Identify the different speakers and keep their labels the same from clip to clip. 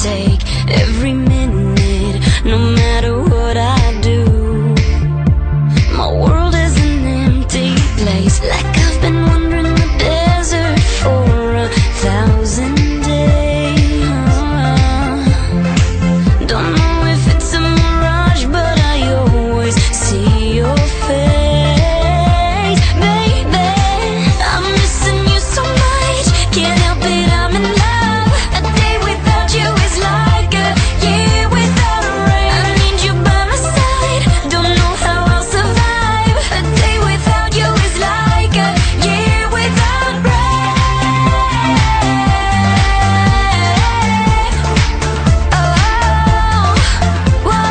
Speaker 1: take every minute, no matter what I do. My world is an empty place, like I've been wandering the desert for 1,000 days. Don't know if it's a mirage, but I always see your face. Baby, I'm missing you so much, can't help it, I'm in love. A day without you is like a year without a rain. I need you by my side, don't know how I'll survive. A day without you is like a year without rain. Oh, whoa.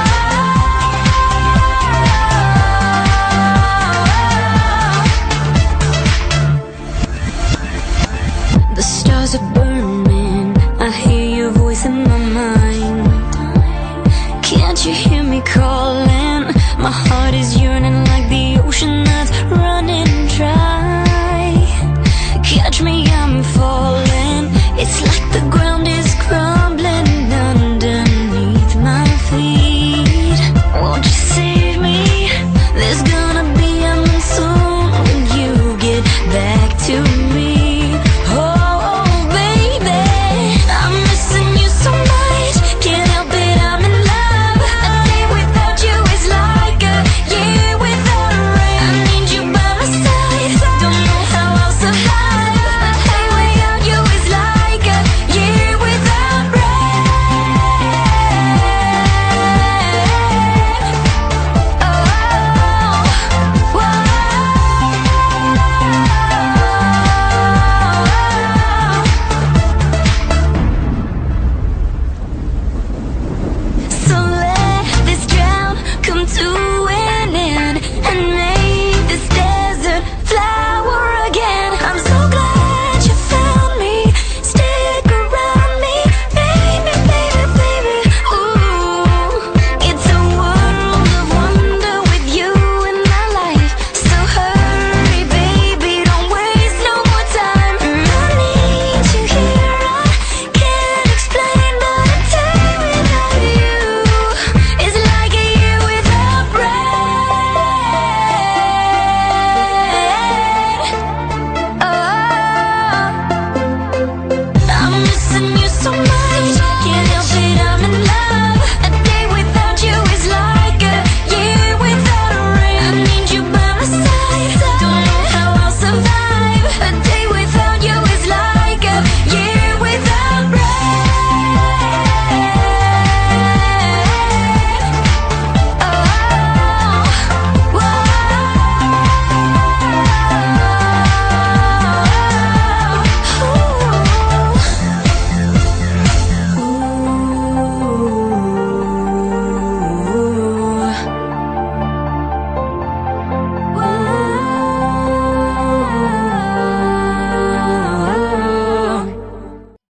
Speaker 1: The stars are burning, I hear your voice in my mind. Can't you hear me calling? My heart is